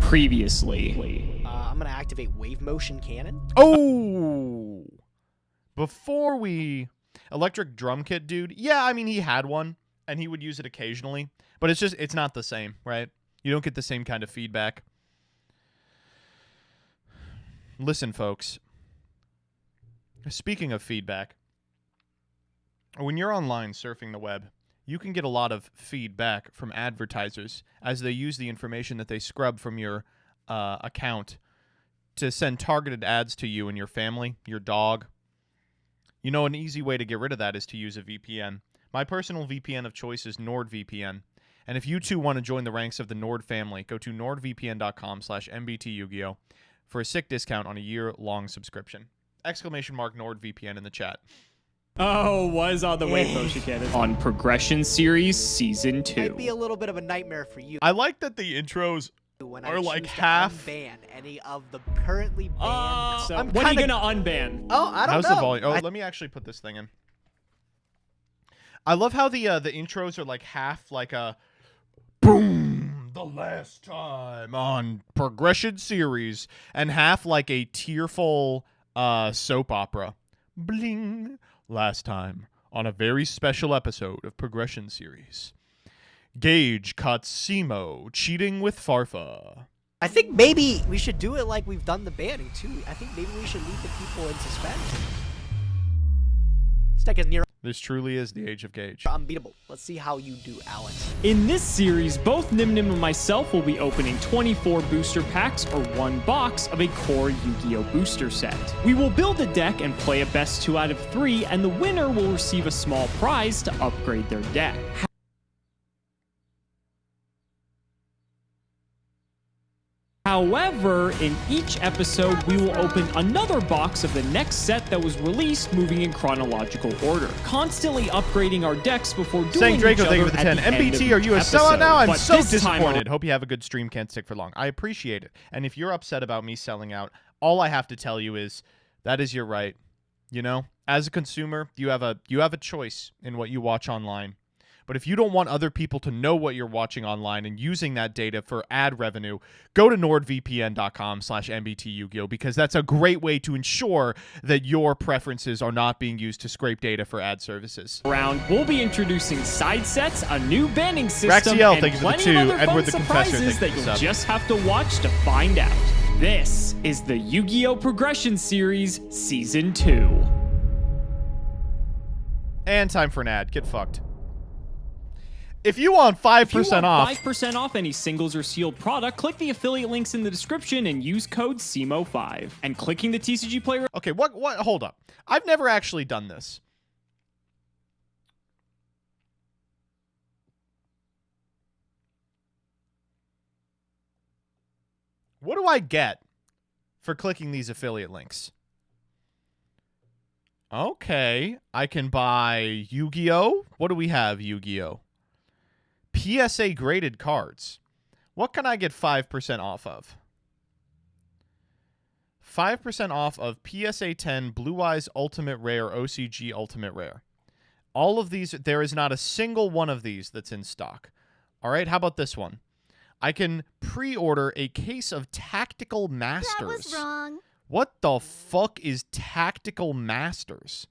Previously. I'm gonna activate wave motion cannon. Oh! Before we... Electric drum kit, dude. Yeah, I mean, he had one, and he would use it occasionally. But it's not the same, right? You don't get the same kind of feedback. Listen, folks. Speaking of feedback, when you're online surfing the web, you can get a lot of feedback from advertisers as they use the information that they scrub from your account to send targeted ads to you and your family, your dog. You know, an easy way to get rid of that is to use a VPN. My personal VPN of choice is NordVPN. And if you too want to join the ranks of the Nord family, go to nordvpn.com/MBT for a sick discount on a year-long subscription. ! NordVPN in the chat. Oh, was on the wave motion cannon. On Progression Series Season 2. Might be a little bit of a nightmare for you. I like that the intros when are I like choose half. to unban any of the currently banned. So I'm when are you kinda- gonna unban? Oh, I don't How's know. the volume? Oh, let me actually put this thing in. I love how the intros are like half like a boom, the last time on Progression Series, and half like a tearful soap opera. Bling, last time on a very special episode of Progression Series. Gage caught Simo cheating with Farfa. I think maybe we should do it like we've done the banning too. I think maybe we should leave the people in suspense. This deck is near This truly is the age of Gage. unbeatable. Let's see how you do, Alex. In this series, both Nimnim and myself will be opening 24 booster packs or one box of a core Yu-Gi-Oh! Booster set. We will build a deck and play a best 2 out of 3, and the winner will receive a small prize to upgrade their deck. However, in each episode, we will open another box of the next set that was released, moving in chronological order, constantly upgrading our decks before dueling Saying Draco, each thank you other for the at 10. the end of MBT, are each you a episode. sellout now? I'm But so this time disappointed. Hope you have a good stream. Can't stick for long. I appreciate it. And if you're upset about me selling out, all I have to tell you is that is your right. You know, as a consumer, you have a choice in what you watch online. But if you don't want other people to know what you're watching online and using that data for ad revenue, go to nordvpn.com/MBT because that's a great way to ensure that your preferences are not being used to scrape data for ad services. Round, we'll be introducing side sets, a new banning system, Raxiel, and thank you for the plenty 2. of other Edward fun the Confessor, surprises thank that you for you'll the sub. just have to watch to find out. This is the Yu-Gi-Oh! Progression Series Season 2. And time for an ad. Get fucked. If you want 5% off... 5% off any singles or sealed product, click the affiliate links in the description and use code SEMO5. And clicking the TCG player... Okay, what? Hold up. I've never actually done this. What do I get for clicking these affiliate links? Okay, I can buy Yu-Gi-Oh! What do we have, Yu-Gi-Oh? PSA graded cards. What can I get 5% off of? 5% off of PSA 10 Blue Eyes Ultimate Rare OCG Ultimate Rare. All of these, there is not a single one of these that's in stock. All right, how about this one? I can pre-order a case of Tactical Masters. That was wrong. What the fuck is Tactical Masters?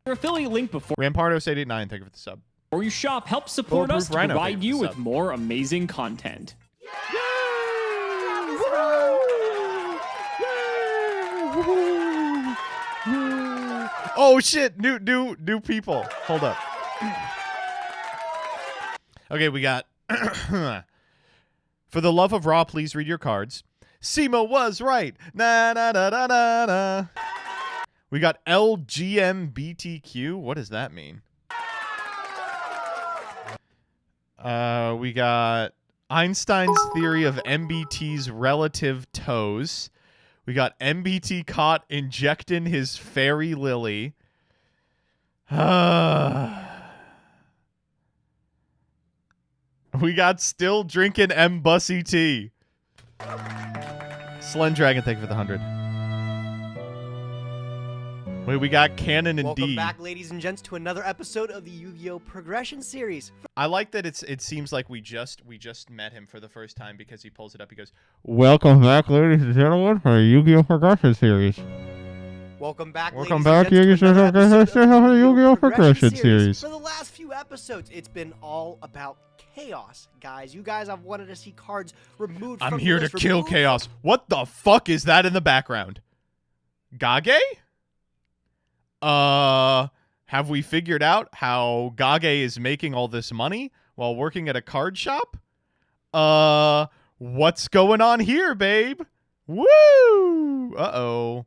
Your affiliate link before Rampardos889, thank you for the sub. you shop helps support us to Bulletproof Rhino, provide thank you you for the with sub. more amazing content. Oh shit! New people. Hold up. Okay, we got. For the love of Raw, please read your cards. Simo was right. Na na na na na na. We got LGMBTQ. What does that mean? We got Einstein's theory of MBT's relative toes. We got MBT caught injecting his fairy lily. We got still drinking M-Bussy tea. Slen Dragon, thank you for the 100. Wait, we got Canon and Welcome D. back, ladies and gents, to another episode of the Yu-Gi-Oh! Progression Series. I like that it seems like we just met him for the first time because he pulls it up. He goes, "Welcome back, ladies and gentlemen, for the Yu-Gi-Oh! Progression Series." Welcome back, Welcome ladies back, and gents, to another episode of the Yu-Gi-Oh! Progression Series. For the last few episodes, it's been all about chaos, guys. You guys have wanted to see cards removed from I'm the here to list, kill removed chaos. What the fuck is that in the background? Gage? Have we figured out how Gage is making all this money while working at a card shop? What's going on here, babe? Woo! Uh-oh.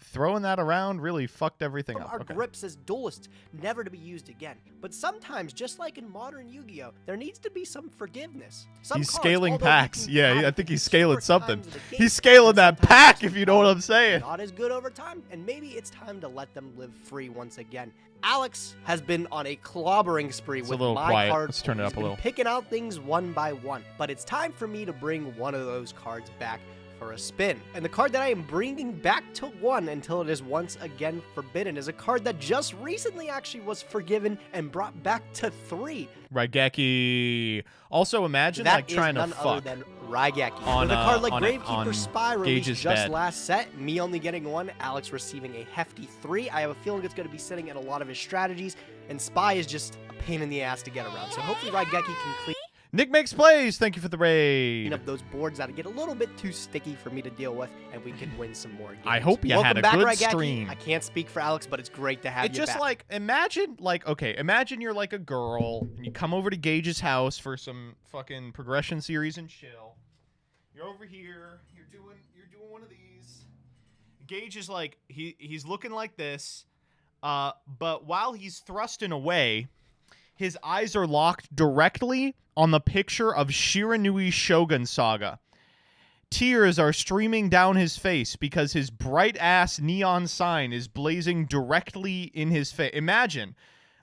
Throwing that around really fucked everything up. Our Okay. grips as duelists, never to be used again. But sometimes, just like in modern Yu-Gi-Oh, there needs to be some forgiveness. Some He's cards, scaling although you packs. can Yeah, have I think he's scaling super something. times of the He's game, scaling and that sometimes pack, some if you know what I'm cards saying. not as good over time, and maybe it's time to let them live free once again. Alex has been on a clobbering spree It's with a little my quiet. cards. Let's turn it He's up a been little. picking out things one by one, but it's time for me to bring one of those cards back for a spin. And the card that I am bringing back to 1 until it is once again forbidden is a card that just recently actually was forgiven and brought back to 3. Raigeki. Also, imagine That like is trying to none other fuck. than Raigeki. on, With a card like on Gravekeeper Spy released Gage's just bed. last set, me only getting 1, Alex receiving a hefty 3. I have a feeling it's going to be sitting in a lot of his strategies, and Spy is just a pain in the ass to get around. So hopefully Raigeki can clean Nick makes plays. Thank you for the raid. up those boards that get a little bit too sticky for me to deal with, and we can win some more games. I hope you Welcome had a back, good Raigeki. stream. I can't speak for Alex, but it's great to have It you just back. like imagine you're like a girl and you come over to Gage's house for some fucking progression series and chill. You're over here, you're doing one of these. Gage is like he's looking like this, but while he's thrusting away, his eyes are locked directly on the picture of Shiranui's Shogun Saga. Tears are streaming down his face because his bright-ass neon sign is blazing directly in his face. Imagine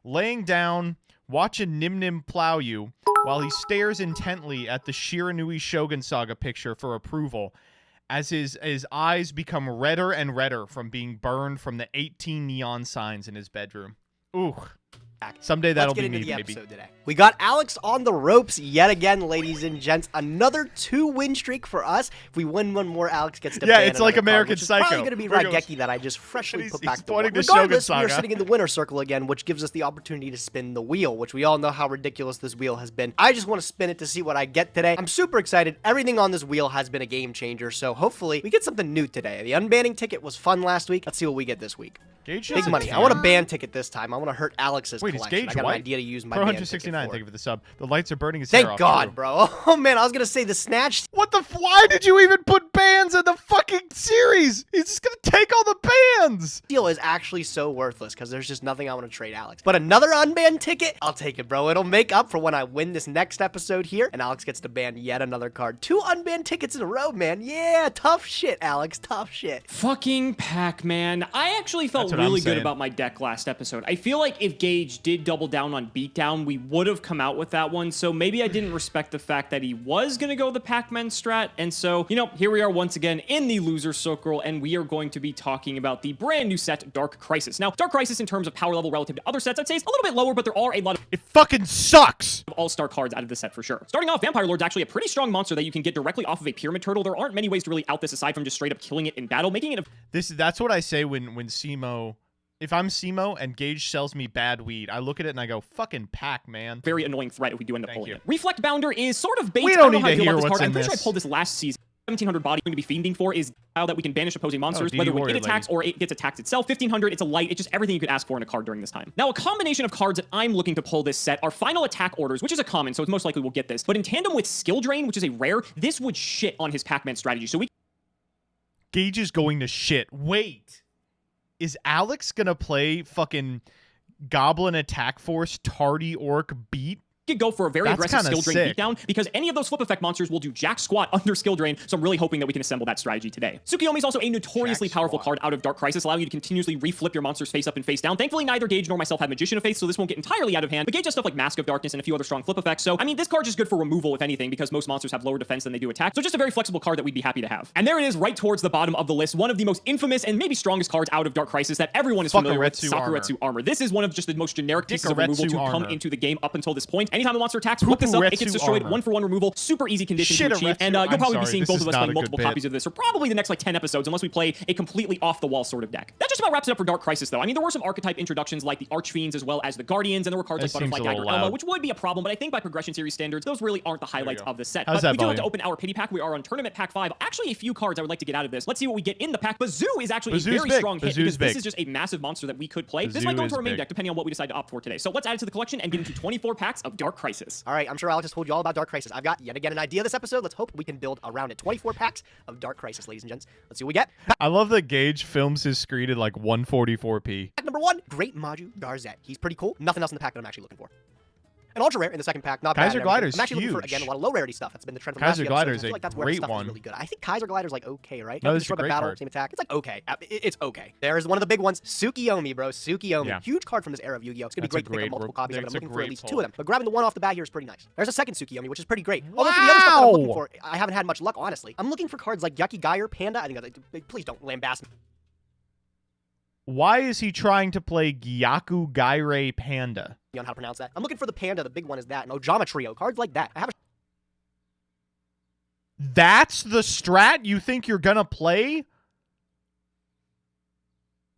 laying down, watching Nim Nim plow you while he stares intently at the Shiranui Shogun Saga picture for approval as his eyes become redder and redder from being burned from the 18 neon signs in his bedroom. Ooh. Someday that'll Let's get be into me, the maybe. episode today. We got Alex on the ropes yet again, ladies and gents. Another 2-win streak for us. If we win one more, Alex gets to Yeah, ban it's like another card, American which is Psycho. probably going to be There he goes. Raigeki that I just freshly He's put back to pointing 1. to Shogun Regardless, we are Saga. sitting in the winner circle again, which gives us the opportunity to spin the wheel, which we all know how ridiculous this wheel has been. I just want to spin it to see what I get today. I'm super excited. Everything on this wheel has been a game changer, so hopefully we get something new today. The unbanning ticket was fun last week. Let's see what we get this week. Gage Big has a money. I 10. want a ban ticket this time. I want to hurt Alex's Wait, is collection. Gage I got white? an idea to use my Pro ban 169, ticket thank for. you for the sub. The lights are burning his hair Thank off. God, True. bro. Oh man, I was gonna say the snatch. What the? Why did you even put bans in the fucking series? He's just gonna take all the bans. Deal is actually so worthless because there's just nothing I want to trade Alex. But another unbanned ticket, I'll take it, bro. It'll make up for when I win this next episode here, and Alex gets to ban yet another card. 2 unbanned tickets in a row, man. Yeah, tough shit, Alex. Tough shit. Fucking Pac-Man. I actually felt That's what I'm really good saying. about my deck last episode. I feel like if Gage did double down on Beatdown, we would have come out with that one. So maybe I didn't respect the fact that he was going to go the Pac-Man strat. And so, here we are once again in the loser circle, and we are going to be talking about the brand new set, Dark Crisis. Now, Dark Crisis in terms of power level relative to other sets, I'd say is a little bit lower, but there are a lot of It fucking sucks. all-star cards out of the set for sure. Starting off, Vampire Lord's actually a pretty strong monster that you can get directly off of a Pyramid Turtle. There aren't many ways to really out this aside from just straight up killing it in battle, making it a That's what I say when Simo. If I'm Simo and Gage sells me bad weed, I look at it and I go, fucking Pac, man. very annoying threat if we do end up Thank pulling you. it. Reflect Bounder is sort of bait. We I don't know need how I to feel hear about this what's card. I'm in pretty sure I this. pulled this last season. 1700 body going to be fiending for is a style that we can banish opposing monsters, DD whether when Warrior it attacks or it gets attacked itself. 1500, it's a light. It's just everything you could ask for in a card during this time. Now, a combination of cards that I'm looking to pull this set are Final Attack Orders, which is a common, so it's most likely we'll get this. But in tandem with Skill Drain, which is a rare, this would shit on his Pac-Man strategy. So we Gage is going to shit. Wait. Is Alex gonna play fucking Goblin Attack Force Tardy Orc Beat could go for a very That's aggressive kinda skill drain sick. beatdown because any of those flip effect monsters will do jack squat under skill drain, so I'm really hoping that we can assemble that strategy today. Tsukiyomi is also a notoriously Jack powerful squat. card out of Dark Crisis, allowing you to continuously reflip your monsters face up and face down. Thankfully, neither Gage nor myself have Magician of Faith, so this won't get entirely out of hand, but Gage has stuff like Mask of Darkness and a few other strong flip effects, so I mean, this card is good for removal, if anything, because most monsters have lower defense than they do attack, so just a very flexible card that we'd be happy to have. And there it is, right towards the bottom of the list, one of the most infamous and maybe strongest cards out of Dark Crisis that everyone is familiar with, Sakuretsu Sakuretsu Armor. This is one of just the most generic pieces of removal to Sakuretsu come armor. into the game up until this point. Anytime a monster attacks, flip this up, it gets Pupuretsu destroyed, armor. 1-for-1 removal, super easy condition to achieve, Shitaretsu- and you'll I'm probably be sorry, seeing this both is of us not play a good multiple bit. copies of this, or probably the next like 10 episodes, unless we play a completely off-the-wall sort of deck. That just about wraps it up for Dark Crisis, though. I mean, there were some archetype introductions like the Archfiends as well as the Guardians, and there were cards That like Butterfly seems a Dagger little Elma, loud. which would be a problem, but I think by progression series standards, those really aren't the highlights go. of the set. How's But that we do have to volume? open our pity pack. We are on Tournament Pack 5. Actually, a few cards I would like to get out of this. Let's see what we get in the pack. Bazoo is actually Bazoo's a very big. strong hit Bazoo's because this big. is just a massive monster that we could play. This Bazoo might go is into our main big. deck, depending on what we decide to opt for today. So let's add it to the collection and get into 24 packs of Dark Crisis. All right, I'm sure Alex has told you all about Dark Crisis. I've got yet again an idea this episode. Let's hope we can build around it. 24 packs of Dark Crisis, ladies and gents. Let's see what we get. I love that Gage films his screen at like 144p. Pack number 1, Great Maju Garzette. He's pretty cool. Nothing else in the pack that I'm actually looking for. An ultra rare in the second pack, not bad. Kaiser and everything. Glider's I'm actually looking for, huge. again, a lot of low rarity stuff. That's been the trend for the Kaiser last few episodes. Glider's I feel a like that's where great the stuff one. is really good. I think Kaiser Glider's like okay, right? No, You have this is to a destroy great battle, card. same attack. It's like okay. It's okay. There's one of the big ones, Tsukiyomi, bro. Tsukiyomi. Yeah. Huge card from this era of Yu-Gi-Oh! It's gonna be That's a great to pick great up multiple ro- copies of it. I'm that's a looking for at great least pull. 2 of them. But grabbing the one off the bat here is pretty nice. There's a second Tsukiyomi, which is pretty great. Although for the other stuff that I'm looking Wow! for, I haven't had much luck, honestly. I'm looking for cards like Yucky Geyer, Panda. I think that's, please don't lambast me. Why is he trying to play Gyaku Gaire Panda? On how to pronounce that. I'm looking for the Panda. The big one is that. No, Ojama Trio. Cards like that. I have a That's the strat you think you're gonna play?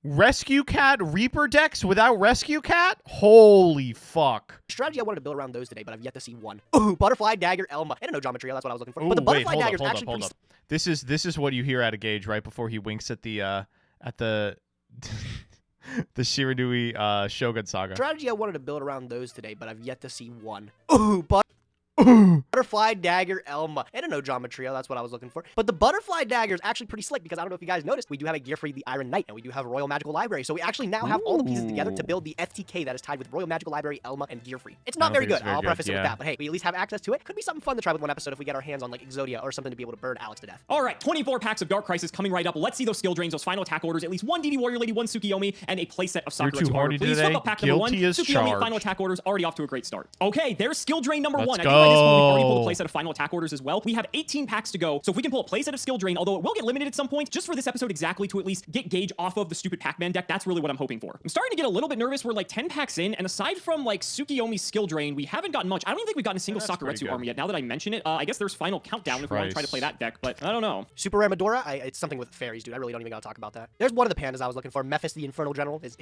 Rescue Cat Reaper decks without Rescue Cat? Holy fuck. strategy I wanted to build around those today, but I've yet to see one. Ooh, Butterfly Dagger Elma. And an Ojama Trio. That's what I was looking for. Ooh, But the wait, Butterfly hold Dagger is up, actually hold pretty up. This is what you hear out of Gage right before he winks at the the Shiranui Shogun Saga. strategy I wanted to build around those today, but I've yet to see one. Ooh, Butterfly Dagger Elma. And an Ojama Trio, that's what I was looking for. But the Butterfly Dagger is actually pretty slick because I don't know if you guys noticed, we do have a Gear Free the Iron Knight, and we do have a Royal Magical Library. So we actually now have all the pieces together to build the FTK that is tied with Royal Magical Library, Elma, and Gear Free. It's I not don't very think good. it's very I'll good, preface it with yeah. that. But hey, we at least have access to it. Could be something fun to try with one episode if we get our hands on like Exodia or something to be able to burn Alex to death. All right, 24 packs of Dark Crisis coming right up. Let's see those skill drains, those final attack orders, at least one DD Warrior Lady, one Tsukiyomi, and a playset of You're Sakuretsu too armor. horny Please today. flip up pack number 1. Guilty as Tsukiyomi charged. final attack orders already off to a great start. Okay, there's skill drain number Let's 1. I think by this point we've already pulled a go. playset of final attack orders as well. We have 18 packs to go, so if we can pull a playset of skill drain, although it will get limited at some point, just for this episode exactly to at least get Gage off of the stupid Pac-Man deck, that's really what I'm hoping for. I'm starting to get a little bit nervous. We're like 10 packs in, and aside from like Tsukiyomi's skill drain, we haven't gotten much. I don't even think we've gotten a single That's pretty Sakuretsu good. armor yet. Now that I mention it, I guess there's final countdown if we want to try to play that deck, but I don't know. Super Rare Medora, it's something with fairies, dude. I really don't even gotta talk about that. There's one of the pandas I was looking for. Mephis the Infernal General. He's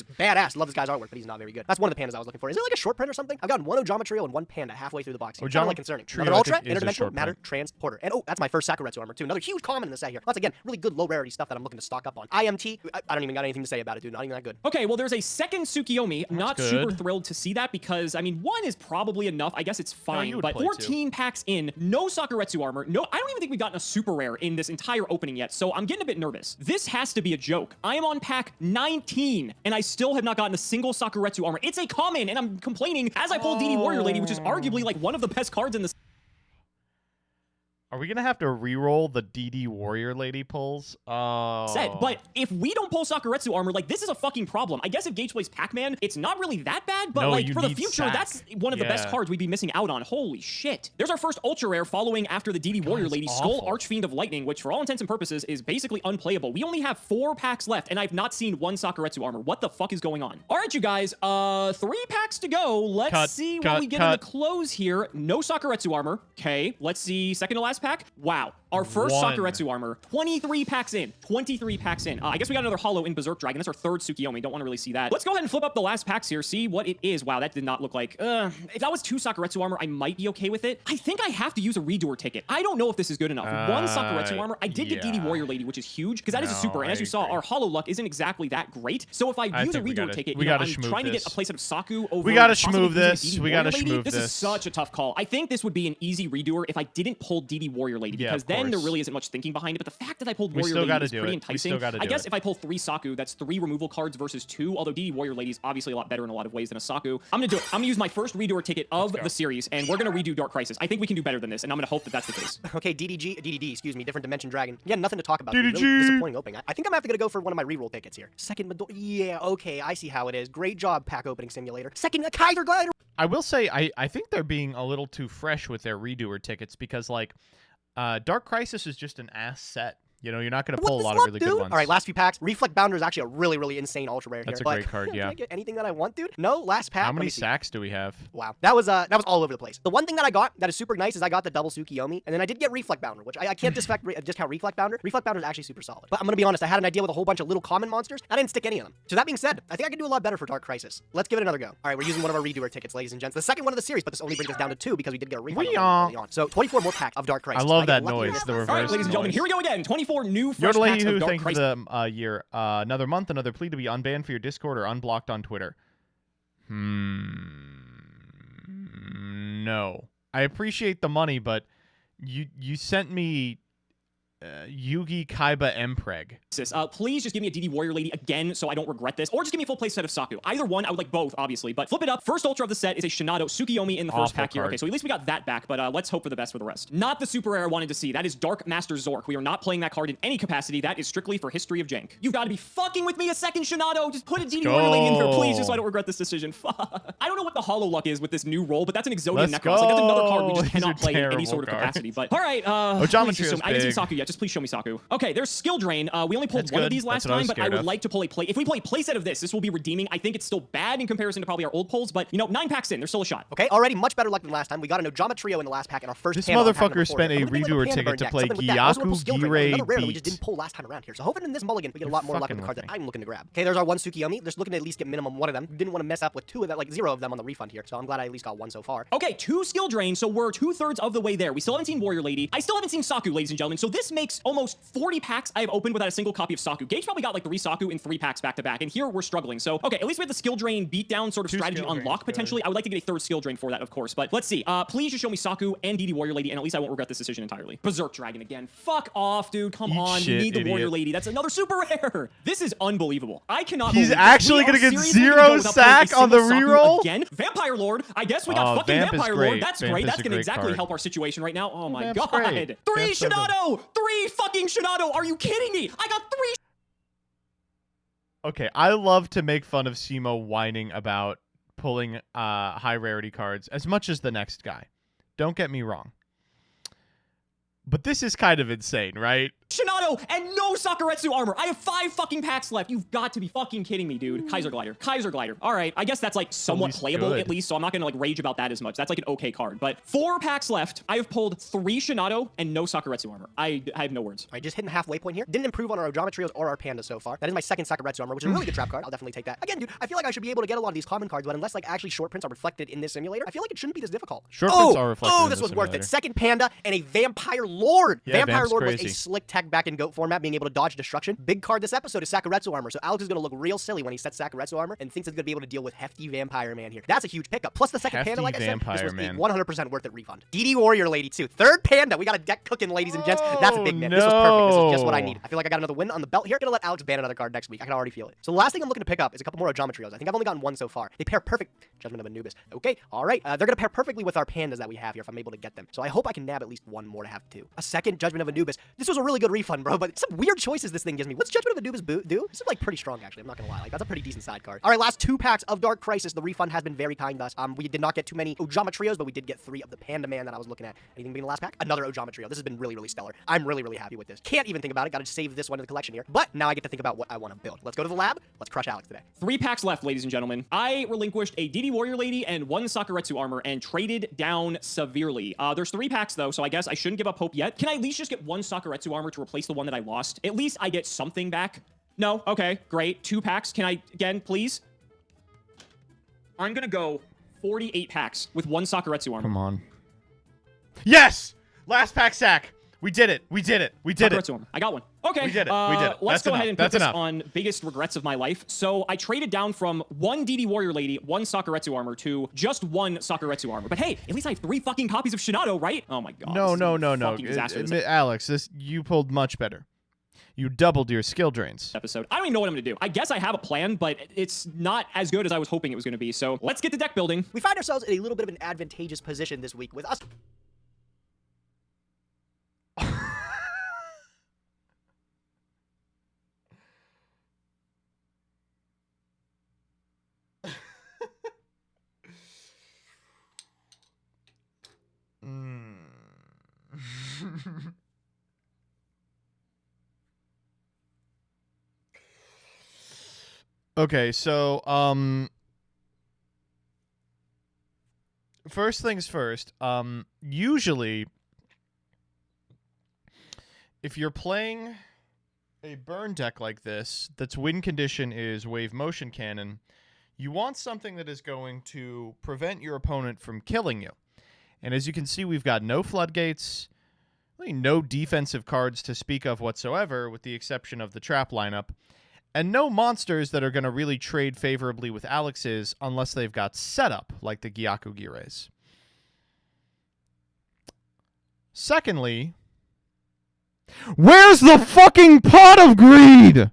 badass. Love this guy's artwork, but he's not very good. That's one of the pandas I was looking for. Is it like a short print or something? I've gotten one Ojama Trio and one panda halfway through the box. Kind of like concerning. Trio, Another I Ultra, think, is a Interdimensional short Matter print. Transporter. And oh, that's my first Sakuretsu armor too. Another huge common in the set here. Once again, really good low rarity stuff that I'm looking to stock up on. IMT, I don't even got anything to say about it, dude. Not even that good. Okay, well, there's a second Tsukiyomi. I'm not good. super thrilled to see that because, I mean, one is probably enough. I guess it's fine, you would but play 14 packs in, no Sakuretsu armor. No, I don't even think we've gotten a super rare in this entire opening yet, so I'm getting a bit nervous. This has to be a joke. I am on pack 19, and I still have not gotten a single Sakuretsu armor. It's a common, and I'm complaining as I pull DD Warrior Lady, which is arguably like one of the best cards in the Are we gonna have to re-roll the DD Warrior Lady pulls? Oh. set. But if we don't pull Sakuretsu armor, like, this is a fucking problem. I guess if Gage plays Pac-Man, it's not really that bad, but No, like you for the need future, Sack. that's one of the best Yeah. cards we'd be missing out on. Holy shit. There's our first ultra rare following after the DD Warrior it's Lady, Skull awful. Archfiend of Lightning, which for all intents and purposes is basically unplayable. We only have 4 packs left, and I've not seen one Sakuretsu armor. What the fuck is going on? All right, you guys, 3 packs to go. Let's see what we get in the close here. No Sakuretsu armor. Okay, let's see second to last pack. Wow. Our first One. Sakuretsu armor. 23 packs in. 23 packs in. I guess we got another holo in Berserk Dragon. That's our third Tsukiyomi. Don't want to really see that. Let's go ahead and flip up the last packs here. See what it is. Wow, that did not look like... if that was 2 Sakuretsu armor, I might be okay with it. I think I have to use a redoer ticket. I don't know if this is good enough. 1 Sakuretsu armor. I did get DD yeah. Warrior Lady, which is huge, because that is a No, super. And I as you saw, agree. our holo luck isn't exactly that great. So if I use a think we redoer gotta- ticket, we you know, gotta I'm schmoove trying to this. get a playset of Saku over... We gotta possibly schmoove using this. DD We gotta Warrior Lady. schmoove This is this. such a tough call. I think this would be an easy redoer if I didn't pull DD Warrior Lady, Yeah, because of then again, there really isn't much thinking behind it, but the fact that I pulled Warrior still Lady gotta is do pretty it. We enticing. still gotta I do guess it. if I pull 3 Saku, that's 3 removal cards versus 2, although DD Warrior Lady is obviously a lot better in a lot of ways than a Saku. I'm gonna do it. I'm gonna use my first redoer ticket of the series, and we're gonna redo Dark Crisis. I think we can do better than this, and I'm gonna hope that that's the case. Okay, DDD, excuse me, Different Dimension Dragon. Yeah, nothing to talk about. DDG. Really disappointing opening. I think I'm gonna go for one of my reroll tickets here. Second Midor. Yeah, okay, I see how it is. Great job, pack opening simulator. Second, a Kaiser Glider. I will say, I think they're being a little too fresh with their redoer tickets because, like, Dark Crisis is just an ass set. You know, you're not going to pull a lot of really good ones. All right, last few packs. Reflect Bounder is actually a really, really insane ultra rare That's here. a great card, yeah. Can I get anything that I want, dude? No, last pack. How many sacks do we have? Wow, that was all over the place. The one thing that I got that is super nice is I got the double Tsukiyomi, and then I did get Reflect Bounder, which I can't discount Reflect Bounder. Reflect Bounder is actually super solid. But I'm gonna be honest, I had an idea with a whole bunch of little common monsters. I didn't stick any of them. So that being said, I think I can do a lot better for Dark Crisis. Let's give it another go. All right, we're using one of our redoer tickets, ladies and gents. The second one of the series, but this only brings us down to 2 because we did get a refund early on. So 24 more packs of Dark Crisis. I love that noise, the reverse. All right, ladies and gentlemen, here we go again. 24 new fresh Yodelay packs of who Dark thank you Crisis. for the year. Another month, another plea to be unbanned for your Discord or unblocked on Twitter. No. I appreciate the money, but you sent me Yugi Kaiba Mpreg. Please just give me a DD Warrior Lady again so I don't regret this, or just give me a full play set of Saku. Either one, I would like both, obviously, but flip it up. First Ultra of the set is a Shinado Tsukiyomi in the first pack here. Okay, so at least we got that back, but let's hope for the best for the rest. Not the super rare I wanted to see. That is Dark Master Zork. We are not playing that card in any capacity. That is strictly for History of Jank. You've got to be fucking with me a second, Shinado. Just put a DD Warrior Lady in here, please, just so I don't regret this decision. Fuck. I don't know what the Hollow Luck is with this new roll, but that's an Exodian Necros. Like, that's another card we just cannot play in any sort of capacity. But all right, Geometry is I didn't see big. Saku yet. Just please show me Saku. Okay, there's Skill Drain. We only pulled That's one of good. these last That's what I was time, but I scared would of. like to pull a play. If we play a playset of this will be redeeming. I think it's still bad in comparison to probably our old pulls, but you know, 9 packs in, there's still a shot. Okay, already much better luck than last time. We got an Ojama Trio in the last pack in our first This panel on pack motherfucker number 4. spent a I'm gonna be redoer like ticket to deck, play something like that. Also, we'll pull Gyaku Skill Drain, another Gire rare that we just Beat. didn't pull last time around here. So hoping in this mulligan we get a lot more luck with the cards that I'm looking to grab. Okay, there's our one Tsukiyomi. Just looking to at least get minimum one of them. Didn't want to mess up with 2 of them, like 0 of them on the refund here. So I'm glad I at least got 1 so far. Okay, 2 Skill Drain, so we're 2/3 of the way there. We still haven't seen Warrior Lady. I still haven't seen Saku, ladies and gentlemen. So this makes almost 40 packs I have opened without a single copy of Saku. Gage probably got like 3 Saku in 3 packs back to back, and here we're struggling. So okay, at least we have the Skill Drain beatdown sort of 2 strategy skill unlock drains, potentially. I would like to get a 3rd Skill Drain for that, of course, but let's see. Please just show me Saku and DD Warrior Lady, and at least I won't regret this decision entirely. Berserk Dragon again. Fuck off, dude. Come Eat on. shit, You need the idiot. Warrior Lady. That's another super rare. This is unbelievable. I cannot He's believe actually we gonna are get seriously 0 gonna go without pulling a sack on the single Saku reroll? again. Vampire Lord. I guess we got fucking Vamp is Vampire great. Lord. That's Vamp great. is That's a gonna great exactly card. help our situation right now. Oh my Vamp's god. great. 3 Vamp's so good. Shinado. 3 fucking Shinado. Are you kidding me? I got 3. Okay, I love to make fun of Simo whining about pulling high rarity cards as much as the next guy. Don't get me wrong. But this is kind of insane, right? Shinado and no Sakuretsu armor. I have 5 fucking packs left. You've got to be fucking kidding me, dude. Kaiser Glider. Kaiser Glider. All right, I guess that's like somewhat least playable good. at least, so I'm not gonna like rage about that as much. That's like an okay card. But 4 packs left. I have pulled 3 Shinado and no Sakuretsu armor. I have no words. All right, just hitting the halfway point here. Didn't improve on our Ojama Trios or our Panda so far. That is my second Sakuretsu armor, which is a really good trap card. I'll definitely take that. Again, dude, I feel like I should be able to get a lot of these common cards, but unless like actually short prints are reflected in this simulator, I feel like it shouldn't be this difficult. Short prints are reflected Oh, in this the was worth simulator. it. Second Panda and a Vampire Lord. Yeah, Vampire Vamp's Lord was a crazy. slick tech back in GOAT format, being able to dodge destruction. Big card this episode is Sakuretsu armor, so Alex is going to look real silly when he sets Sakuretsu armor and thinks he's going to be able to deal with hefty Vampire Man here. That's a huge pickup. Plus the second Hefty Panda, like I said, this Vampire was Man. a 100% worth it refund. DD Warrior Lady too. 3rd Panda. We got a deck cooking, ladies and gents. That's a big man. This was perfect. This is just what I need. I feel like I got another win on the belt here. Gonna let Alex ban another card next week. I can already feel it. So the last thing I'm looking to pick up is a couple more Ojama Trios. I think I've only gotten 1 so far. They pair perfect. Judgment of Anubis. Okay, all right. They're gonna pair perfectly with our pandas that we have here if I'm able to get them. So I hope I can nab at least 1 more to have 2. A second Judgment of Anubis. This was a really good refund, bro, but some weird choices this thing gives me. What's Judgment of Anubis do? This is like pretty strong, actually. I'm not gonna lie. Like that's a pretty decent side card. All right, last 2 packs of Dark Crisis. The refund has been very kind to us. We did not get too many Ojama Trios, but we did get 3 of the Panda Man that I was looking at. Anything being the last pack? Another Ojama Trio. This has been really, really stellar. I'm really, really happy with this. Can't even think about it. Gotta save this one to the collection here. But now I get to think about what I want to build. Let's go to the lab. Let's crush Alex today. 3 packs left, ladies and gentlemen. I relinquished a DD Warrior Lady and 1 Sakuretsu armor and traded down severely. There's 3 packs though, so I guess I shouldn't give up hope yet. Can I at least just get 1 Sakuretsu armor to replace the one that I lost? At least I get something back. No? Okay, great. 2 packs. Can I, again, please? I'm gonna go 48 packs with 1 Sakuretsu armor. Come on. Yes! Last pack sack. We did it. We did it. We did it. Sakuretsu armor. I got 1. Okay, We did it. We did it. Let's That's go ahead enough. and put That's this enough. on biggest regrets of my life. So I traded down from 1 DD Warrior Lady, 1 Sakuretsu armor to just 1 Sakuretsu armor. But hey, at least I have 3 fucking copies of Shinado, right? Oh my god. No, this is a no. fucking disaster, this Alex, you pulled much better. You doubled your skill drains. episode. I don't even know what I'm gonna do. I guess I have a plan, but it's not as good as I was hoping it was gonna be. So let's get to deck building. We find ourselves in a little bit of an advantageous position this week with us. Okay, so first things first, usually if you're playing a burn deck like this that's win condition is wave motion cannon, you want something that is going to prevent your opponent from killing you. And as you can see, we've got no floodgates, really no defensive cards to speak of whatsoever, with the exception of the trap lineup. And no monsters that are going to really trade favorably with Alex's unless they've got setup, like the Gyaku Gires. Secondly, where's the fucking pot of greed?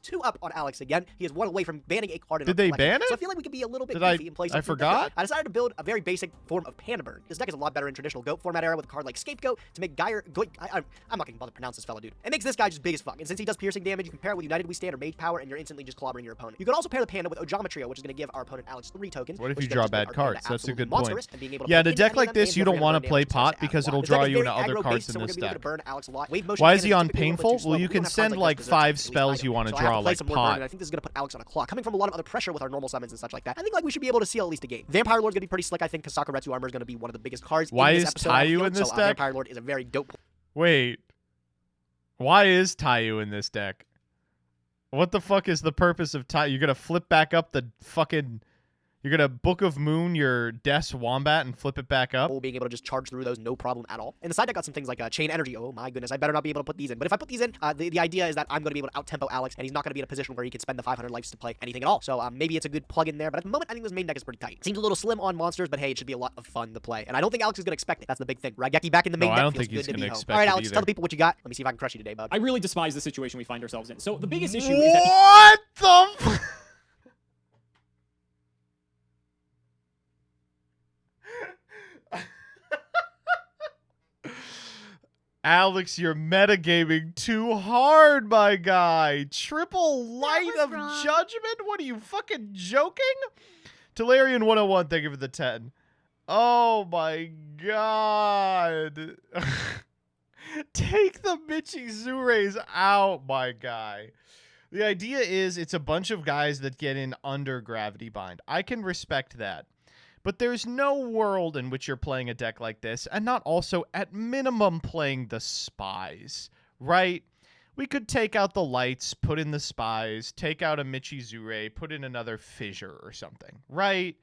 2 up on Alex again. He is 1 away from banning a card in Did our they collection. ban it? So I feel like we could be a little bit Did I- goofy and play I something forgot? different. I decided to build a very basic form of Panda Burn. This deck is a lot better in traditional GOAT format era with a card like Scapegoat to make I'm not gonna bother to pronounce this fella, dude. It makes this guy just big as fuck. And since he does piercing damage, you can pair it with United We Stand or Mage Power, and you're instantly just clobbering your opponent. You can also pair the Panda with Ojometrio, which is gonna give our opponent Alex 3 tokens. What if which you is draw gonna just make bad our Panda cards? That's a absolutely good point. monstrous and being able to Yeah, put in a into deck any like of them this, and you throw don't random want to damage play to pot add because one. it'll The deck draw is you in very other aggro-based, cards so in we're this gonna be able deck. to burn Alex a lot. Wave motion Why is cannon he on typically what painful? lets you Well, slow you move can on send cards like this, 5 at least spells I you am. want to So I have draw, play like some more burn, pot. and I think this is gonna put Alex on a clock. Coming from a lot of other pressure with our normal summons and such like that, I think like we should be able to seal at least a game. Vampire Lord's gonna be pretty slick. I think because Sakuretsu armor is gonna be one of the biggest cards. Why in this is episode, I Taiyu feel. in this So, deck? Vampire Lord is a very dope. Wait. Why is Taiyu in this deck? What the fuck is the purpose of Taiyu? You're going to flip back up the fucking... You're going to Book of Moon your Death's Wombat and flip it back up? Being able to just charge through those no problem at all. And the side deck got some things like Chain Energy. Oh my goodness, I better not be able to put these in. But if I put these in, the idea is that I'm going to be able to out-tempo Alex, and he's not going to be in a position where he can spend the 500 lives to play anything at all. So maybe it's a good plug in there, but at the moment, I think this main deck is pretty tight. Seems a little slim on monsters, but hey, it should be a lot of fun to play. And I don't think Alex is going to expect it. That's the big thing. Raigeki back in the main No, I deck don't feels think he's good to gonna be home. expect All right, it Alex, either. tell the people what you got. Let me see if I can crush you today, bud. I really despise the situation we find ourselves in. So the biggest issue is that What the Alex, you're metagaming too hard, my guy. Triple Light of Judgment? What are you, fucking joking? Talarian 101, thank you for the 10. Oh my god. Take the Michizures out, my guy. The idea is it's a bunch of guys that get in under Gravity Bind. I can respect that. But there's no world in which you're playing a deck like this and not also at minimum playing the spies, right? We could take out the lights, put in the spies, take out a Michizure, put in another fissure or something, right?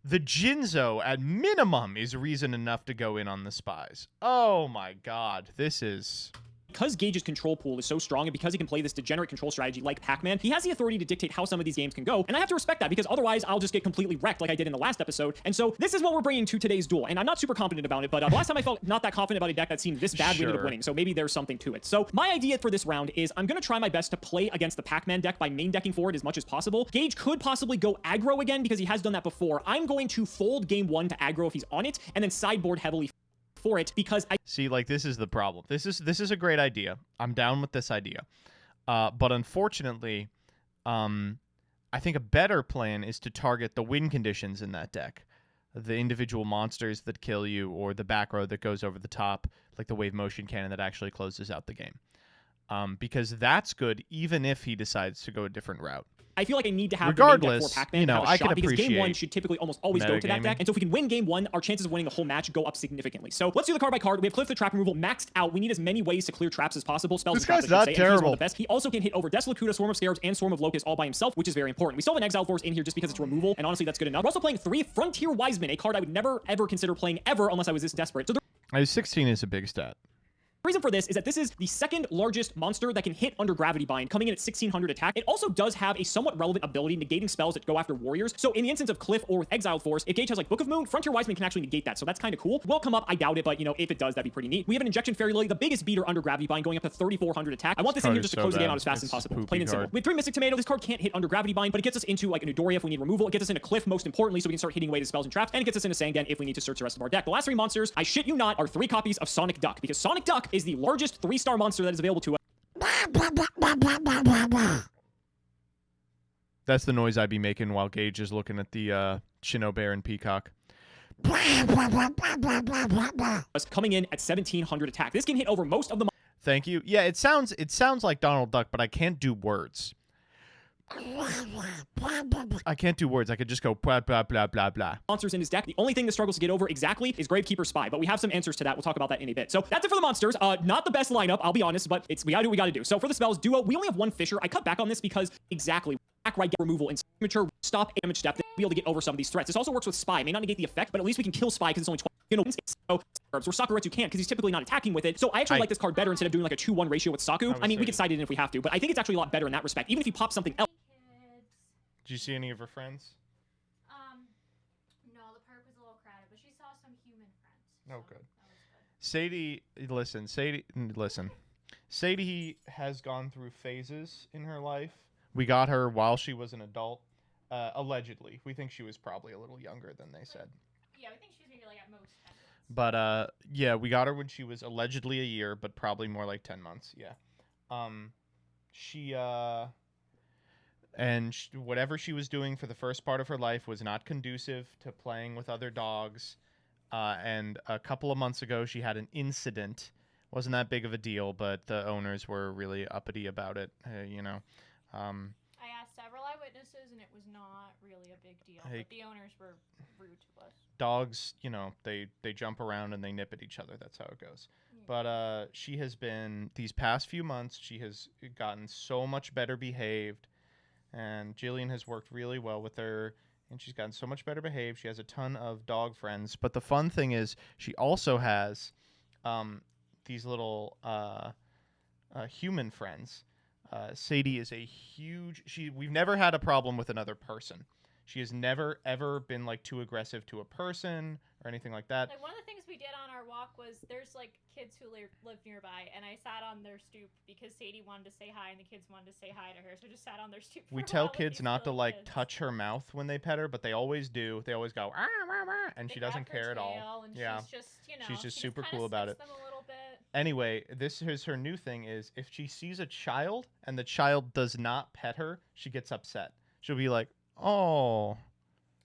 The Jinzo at minimum is reason enough to go in on the spies. Oh my god, this is... because Gage's control pool is so strong and because he can play this degenerate control strategy like Pac-Man, he has the authority to dictate how some of these games can go, and I have to respect that because otherwise I'll just get completely wrecked like I did in the last episode. And so this is what we're bringing to today's duel, and I'm not super confident about it, but the last time I felt not that confident about a deck that seemed this bad, we ended up winning, so maybe there's something to it. So my idea for this round is I'm going to try my best to play against the Pac-Man deck by main decking forward as much as possible. Gage could possibly go aggro again because he has done that before. I'm going to fold game 1 to aggro if he's on it, and then sideboard heavily for it because I see, like, this is the problem. This is a great idea. I'm down with this idea. But unfortunately, I think a better plan is to target the win conditions in that deck. The individual monsters that kill you or the back row that goes over the top, like the wave motion cannon that actually closes out the game. Because that's good even if he decides to go a different route. I feel like I need to have Regardless, the main deck for Pac-Man you know, have a I shot can because game 1 appreciate should typically almost always go to that metagaming. deck. And so if we can win game 1, our chances of winning the whole match go up significantly. So let's do the card by card. We have Cliff the Trap removal maxed out. We need as many ways to clear traps as possible. Spells This and traps, guy's I should not say, and he's one terrible. of the best. He also can hit over Desolacuda, Swarm of Scarabs, and Swarm of Locusts all by himself, which is very important. We still have an Exile Force in here just because it's removal, and honestly, that's good enough. We're also playing 3 Frontier Wiseman, a card I would never, ever consider playing ever unless I was this desperate. So 16 is a big stat. The reason for this is that this is the second largest monster that can hit under Gravity Bind, coming in at 1600 attack. It also does have a somewhat relevant ability negating spells that go after warriors. So in the instance of Cliff or with Exiled Force, if Gage has like Book of Moon, Frontier Wiseman can actually negate that. So that's kind of cool. Will come up, I doubt it, but you know, if it does, that'd be pretty neat. We have an Injection Fairy Lily, the biggest beater under Gravity Bind, going up to 3400 attack. I want this in here just to close the game out as fast as possible. Plain and simple. We have 3 Mystic Tomato. This card can't hit under Gravity Bind, but it gets us into like a Nidorya if we need removal. It gets us into Cliff most importantly, so we can start hitting away the spells and traps, and it gets us into Sangan if we need to search the rest of our deck. The last 3 monsters, I shit you not, are 3 copies of Sonic Duck, because Sonic Duck is the largest 3-star monster that is available to us. That's the noise I'd be making while Gage is looking at the Shinobear and Peacock. Coming in at 1700 attack. This can hit over most of the Thank you. Yeah, it sounds like Donald Duck, but I can't do words. I can't do words. I could just go blah, blah, blah, blah, blah. monsters in his deck. The only thing that struggles to get over exactly is Gravekeeper Spy, but we have some answers to that. We'll talk about that in a bit. So that's it for the monsters. Not the best lineup, I'll be honest, but we gotta do what we gotta do. So for the spells, Duo, we only have 1 Fisher. I cut back on this because exactly right removal and mature stop damage depth to be able to get over some of these threats. This also works with Spy. It may not negate the effect, but at least we can kill Spy because it's only 20. So where Sakuretsu can't because he's typically not attacking with it. So I actually like this card better instead of doing like a 2-1 ratio with Saku. I mean, we could side it in if we have to, but I think it's actually a lot better in that respect. Even if you pop something else. Did you see any of her friends? No, the park was a little crowded, but she saw some human friends. Oh, So good. that was good. Sadie, listen. Sadie has gone through phases in her life. We got her while she was an adult, allegedly. We think she was probably a little younger than they said. Yeah, I think she's maybe like at most 10 months. But yeah, we got her when she was allegedly a year, but probably more like 10 months. Yeah. Whatever she was doing for the first part of her life was not conducive to playing with other dogs. And a couple of months ago, she had an incident. Wasn't that big of a deal, but the owners were really uppity about it. I asked several eyewitnesses, and it was not really a big deal. Hey, but the owners were rude to us. dogs, they jump around and they nip at each other. That's how it goes. Yeah. But she has been, these past few months, she has gotten so much better behaved. And Jillian has worked really well with her, and she's gotten so much better behaved. She has a ton of dog friends. But the fun thing is she also has these little human friends. Sadie is a huge... We've never had a problem with another person. She has never, ever been, like, too aggressive to a person or anything like that. Like, one of the things we did on our walk was there's, like, kids who live nearby, and I sat on their stoop because Sadie wanted to say hi, and the kids wanted to say hi to her, so I just sat on their stoop for We a tell while with kids these not to, little like, kids. touch her mouth when they pet her, but they always do. They always go, "Ah, rah, rah," and They she doesn't grab her care at all. tail, and Yeah. she's just, She's just she super kinda cool about sticks it. them a little bit. Anyway, this is her new thing is if she sees a child and the child does not pet her, she gets upset. She'll be like, "Oh."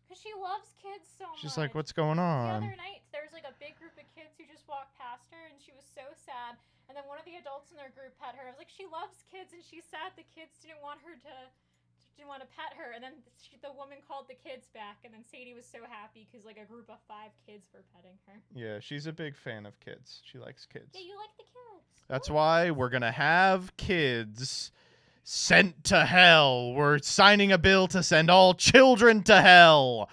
Because she loves kids so much. She's like, "What's going The on?" other night, there was like a big group of kids who just walked past her, and she was so sad. And then one of the adults in their group pet her. I was like, she loves kids, and she's sad the kids didn't want to pet her. And then the woman called the kids back, and then Sadie was so happy because like a group of 5 kids were petting her. Yeah, she's a big fan of kids. She likes kids. Yeah, you like the kids. That's why we're going to have kids sent to hell. We're signing a bill to send all children to hell.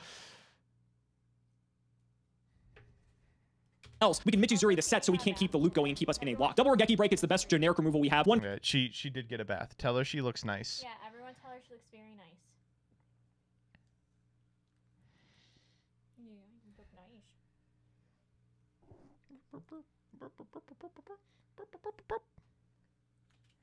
Else, we can Mitsuzuri the set so we can't keep the loop going and keep us in a lock. Double Regeki Break, it's the best generic removal we have. One Yeah, she did get a bath. Tell her she looks nice. Yeah, everyone tell her she looks very nice. Yeah, you look nice.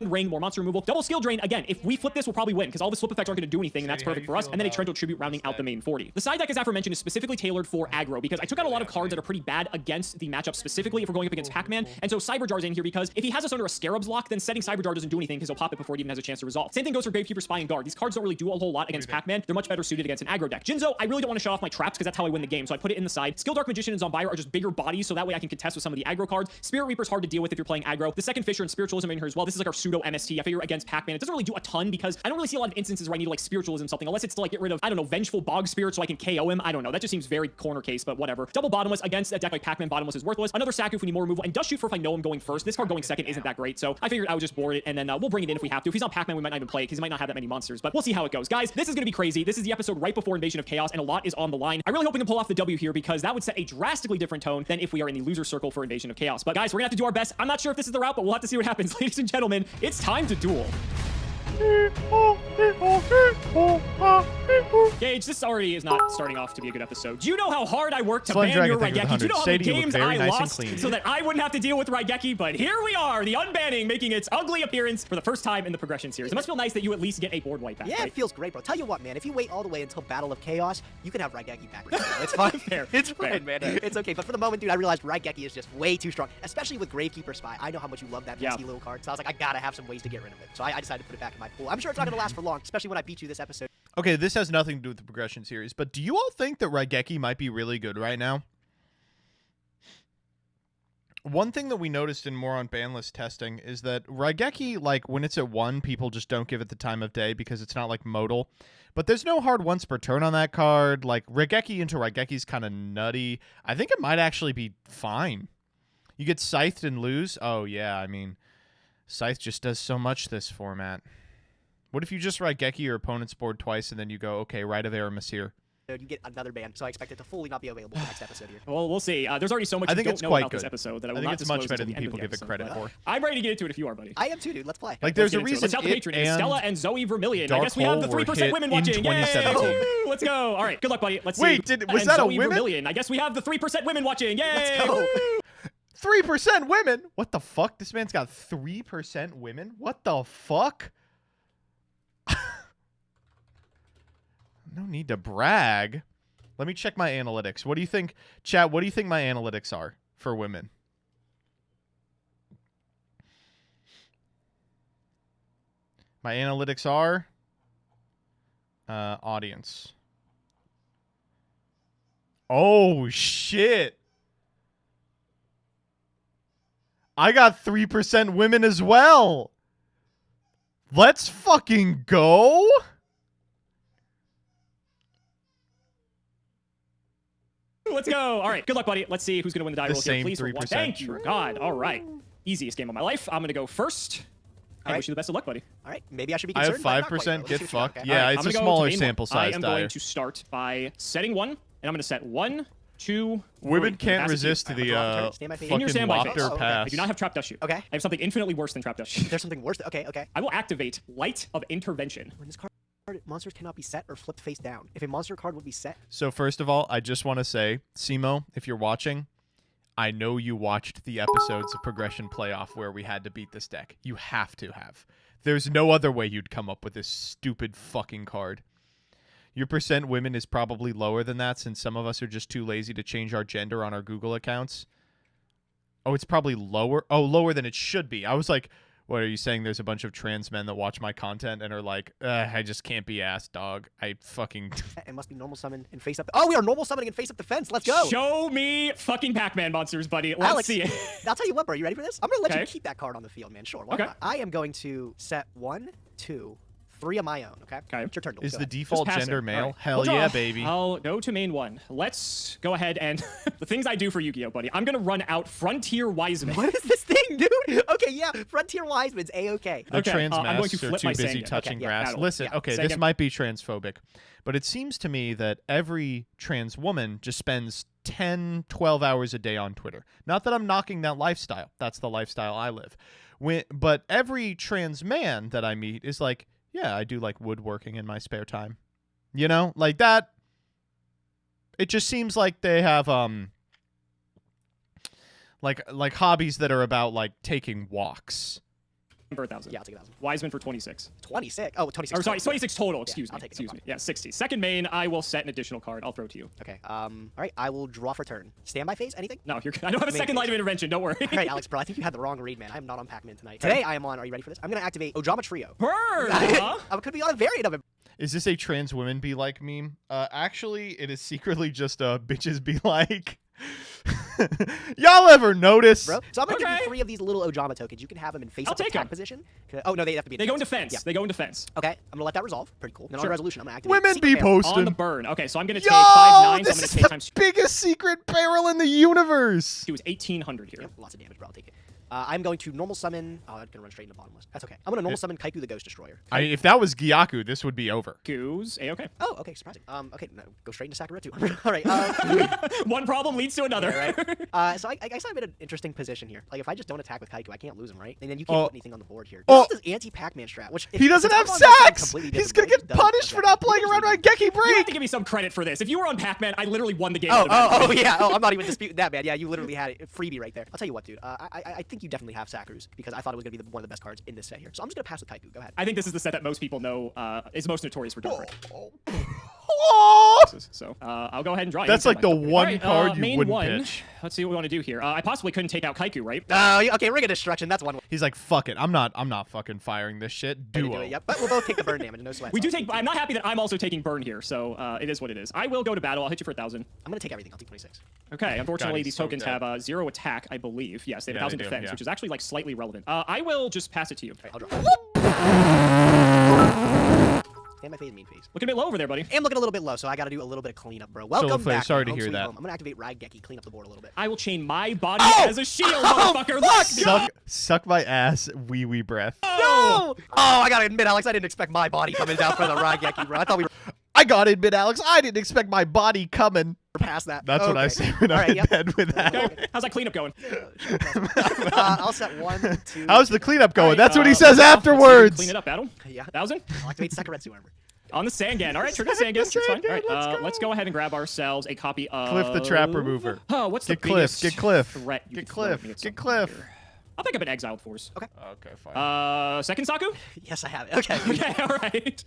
ring, more monster removal. Double skill drain. Again, if we flip this, we'll probably win because all the slip effects aren't going to do anything, and that's Sadie, how perfect do you for us. feel And then a about Trento Tribute rounding out the that? main 40. The side deck, as aforementioned, is specifically tailored for aggro because I took out a lot of cards that are pretty bad against the matchup specifically if we're going up against Pac-Man. And so Cyberjar's in here because if he has us under a Scarab's lock, then setting Cyberjar doesn't do anything because he'll pop it before it even has a chance to resolve. Same thing goes for Gravekeeper, Spy, and Guard. These cards don't really do a whole lot against Pac-Man. They're much better suited against an aggro deck. Jinzo, I really don't want to shut off my traps because that's how I win the game, so I put it in the side. Skill Dark Magician and Zombire are just bigger bodies, so that way I can contest with some of the aggro cards. Spirit Reaper's hard to deal with if you're playing aggro. The second Fisher and Spiritualism are in here as well. This is like our pseudo MST. I figure against Pac-Man, it doesn't really do a ton because I don't really see a lot of instances where I need to like spiritualism something, unless it's to like get rid of, I don't know, vengeful bog spirit so I can KO him. I don't know. That just seems very corner case, but whatever. Double bottomless against a deck like Pac-Man, bottomless is worthless. Another Saku if we need more removal, and Dust Shoot for if I know I'm going first. This card going second isn't that great, so I figured I would just board it, and then we'll bring it in if we have to. If he's on Pac-Man, we might not even play it because he might not have that many monsters, but we'll see how it goes. Guys, this is gonna be crazy. This is the episode right before Invasion of Chaos, and a lot is on the line. I really hope we can pull off the W here because that would set a drastically different tone than if we are in the loser circle for Invasion of Chaos. But guys, we're gonna have to do our best. I'm not sure if this is the route, but we'll have to see what happens. Ladies and gentlemen, it's time to duel. Gage, this already is not starting off to be a good episode. Do you know how hard I worked to ban your Raigeki? Do you know how many games I lost so that I wouldn't have to deal with Raigeki? But here we are, the unbanning making its ugly appearance for the first time in the progression series. It must feel nice that you at least get a board wipe back, Yeah, right? it feels great, bro. Tell you what, man, if you wait all the way until Battle of Chaos, you can have Raigeki back. It's fine. Fair. It's Fair. fine, man. It's okay. But for the moment, dude, I realized Raigeki is just way too strong, especially with Gravekeeper Spy. I know how much you love that pesky little card, so I was like, I gotta have some ways to get rid of it. So I decided to put it back in my pool. I'm sure it's not gonna last for long, especially when I beat you this episode. Okay, this has nothing to do with the progression series, but do you all think that Raigeki might be really good right now? One thing that we noticed in more on banlist testing is that Raigeki, like, when it's at 1, people just don't give it the time of day because it's not, like, modal. But there's no hard once per turn on that card. Like, Raigeki into Raigeki's kind of nutty. I think it might actually be fine. You get Scythed and lose? Oh, yeah, I mean, Scythe just does so much this format. What if you just Raigeki your opponent's board twice and then you go, okay, Rite of Aramis here? You get another ban, so I expect it to fully not be available for next episode here. Well, we'll see. There's already so much I you think don't it's know quite about this good. episode that I I will think not it's much disclose better until than the end of people the give it episode, credit but for. I'm ready to get into it if you are, buddy. I am too, dude. Let's play. Like, there's a Let's reason tell the it patron is and Stella and Zoe Vermillion. I Dark guess we have the Hole were 3% hit women in watching. 2017. Yay! Let's go. All right, good luck, buddy. Let's see. Wait, was And that a Zoe women? Vermillion. I guess we have the 3% women watching. Yay! Let's go. Woo! 3% women? What the fuck? This man's got 3% women? What the fuck? No need to brag. Let me check my analytics. What do you think, chat? What do you think my analytics are for women? My analytics are audience. Oh, shit. I got 3% women as well. Let's fucking go. Let's go. All right, good luck, buddy. Let's see who's going to win the die The roll here. same Please, for 3%. one. Thank you, God. All right. Easiest game of my life. I'm going to go first. I right. wish you the best of luck, buddy. All right, maybe I should be I have concerned. but I'm not quite, 5%. though. Let's Get see what you got, fucked. okay? Yeah, All right, it's I'm a gonna go smaller to main sample one. size I am dire. going to start by setting 1, and I'm going to set 1, 2, Women 3. can't Pass it to you. resist Alright, the I'm gonna stand by feet. In your fucking standby wafter phase. Oh, okay. pass. I do not have Trap Dust Shoot. Okay. I have something infinitely worse than Trap Dust Shoot. There's something worse. Okay, okay. I will activate Light of Intervention. When this card, monsters cannot be set or flipped face down. If a monster card would be set, So first of all, I just want to say, Simo, if you're watching, I know you watched the episodes of Progression Playoff where we had to beat this deck. You have to have. There's no other way you'd come up with this stupid fucking card. Your percent women is probably lower than that since some of us are just too lazy to change our gender on our Google accounts. Oh, it's probably lower. Oh, lower than it should be. I was like, what are you saying? There's a bunch of trans men that watch my content and are like, I just can't be asked, dog. I fucking... it must be normal summon and face up. Oh, we are normal summoning and face up defense. Let's go. Show me fucking Pac-Man monsters, buddy. Let's Alex, see it. I'll tell you what, bro. You ready for this? I'm gonna let Okay. you keep that card on the field, man. Sure. Why Okay. not? I am going to set 1, 2, 3 of my own. Okay. Okay. It's your turn. Is Go the ahead. default Just pass gender it. male? All right. Hell We'll draw. yeah, baby. I'll go to main 1. Let's go ahead and the things I do for Yu-Gi-Oh, buddy. I'm gonna run out Frontier Wiseman. What is this thing, dude? Okay, yeah. Frontier Wiseman's a-okay. The Okay, trans I'm going masks to are flip too my busy Sangan. touching Okay, yeah, grass. that'll- Listen, yeah, okay, this Sangan. might be transphobic, but it seems to me that every trans woman just spends 10, 12 hours a day on Twitter. Not that I'm knocking that lifestyle. That's the lifestyle I live. But every trans man that I meet is like, yeah, I do like woodworking in my spare time. You know, like that. It just seems like they have like hobbies that are about like taking walks. For 1,000. Yeah, I'll take 1,000. Wiseman for 26. 26. Oh, 26. Or sorry, total. 26 total. Excuse I'll me. take it, Excuse no me. Yeah, 60. Second main, I will set an additional card. I'll throw to you. Okay. All right. I will draw for turn. Standby phase. Anything? No, you're good. I don't have a Main second phase. light of intervention. Don't worry. All right, Alex, bro. I think you had the wrong read, man. I am not on Pac-Man tonight. Today I am on. Are you ready for this? I'm gonna activate Ojama Trio. Bird, huh? I could be on a variant of it. Is this a trans women be like meme? Actually, it is secretly just a bitches be like. Y'all ever notice? Bro. So I'm gonna give Okay. you 3 of these little Ojama tokens. You can have them in face I'll up take attack 'em. position. Oh no, they have to be. They go in defense. defense. Yeah. They go in defense. Okay, I'm gonna let that resolve. Pretty cool. Then on Sure. resolution, I'm gonna activate. Women Secret be Barrel. posting. On the burn. Okay, so I'm gonna take Yo, 5/9. So this I'm is gonna take the times biggest secret barrel in the universe. 2 is 1800 here. Yep, lots of damage, bro. I'll take it. I'm going to normal summon. Oh, I'm gonna run straight into bottomless. That's okay. I'm gonna normal summon Kaiku the Ghost Destroyer. If that was Gyaku, this would be over. Goose. A-okay. Oh, okay, surprising. Okay, no, go straight into Sakuretsu. All right. One problem leads to another. So I guess I'm in an interesting position here. Like, if I just don't attack with Kaiku, I can't lose him, right? And then you Oh. can't put anything on the board here. Oh. This is anti-Pac-Man strat, which He doesn't have sacks. He's gonna get punished for not playing around Raigeki You have Break. to give me some credit for this. If you were on Pac-Man, I literally won the game. Oh, yeah. Oh, I'm not even disputing that, man. Yeah, you literally had it. Freebie right there. I'll tell you what, dude. I think you definitely have Sakuru's because I thought it was gonna be one of the best cards in this set here. So I'm just gonna pass with Kaiku. Go ahead. I think this is the set that most people know is most notorious for Dark Ray. Oh. So I'll go ahead and draw. That's you. like the one Alright, card you main wouldn't one. pitch. Let's see what we want to do here. I possibly couldn't take out Kaiku, right? Okay, Ring of Destruction. That's one way He's like, fuck it. I'm not fucking firing this shit. to do Duo. it. Yep. But we'll both take the burn damage. No sweat. We do take. I'm not happy that I'm also taking burn here, so it is what it is. I will go to battle. I'll hit you for 1,000. I'm gonna take everything. I'll take 26. Okay. Unfortunately, he's these so tokens dead. have 0 attack, I believe. Yes, they have Yeah, 1,000 they do, defense, yeah. which is actually like slightly relevant. I will just pass it to you. All right, I'll draw. Stand my phase, mean phase. Looking a bit low over there, buddy. Am looking a little bit low, so I gotta do a little bit of cleanup, bro. Welcome Flay, back. sorry to home hear sweet that. home. I'm gonna activate Raigeki, clean up the board a little bit. I will chain my body Oh! as a shield, Oh, motherfucker. fuck! Let's go. Suck my ass, wee wee breath. No! Oh, I gotta admit, Alex, I didn't expect my body coming down for the Raigeki, bro. I thought we were I gotta admit, Alex, I didn't expect my body coming. past that. That's what I Okay. say when All I'm right, in yep. bed with that. Okay. How's that cleanup going? I'll set 1, 2. How's the cleanup going? Alright, That's what he let's says see, afterwards. Clean it up, battle. Yeah. 1,000 I'll activate Sakuretsu armor. on the Sangan. All right, trigger the Sangan. That's fine. All right, Sangan, let's go ahead and grab ourselves a copy of Cliff the Trap Remover. Oh, what's Get the Cliff, biggest get Cliff. threat you Get can throw at Cliff, me at get some Cliff. point here? I'll pick up an Exiled Force. Okay. Okay, fine. Second Saku? Yes, I have it. Okay. Okay, all right.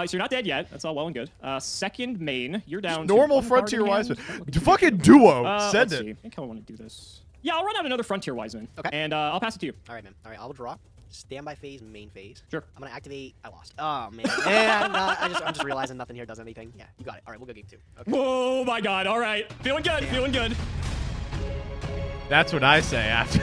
So you're not dead yet. That's all well and good. Second main, you're down to Normal one card Frontier in hand. Wiseman. Look at you. Fucking duo. Send Let's it. see. I think I want to do this. Yeah, I'll run out another Frontier Wiseman. Okay. And I'll pass it to you. All right, man. All right, I'll draw. Standby phase, main phase. Sure. I'm gonna activate. I lost. Oh man. And I'm just realizing nothing here does anything. Yeah, you got it. All right, we'll go game 2. Okay. Oh my god, all right. Feeling good, feeling good. That's what I say after.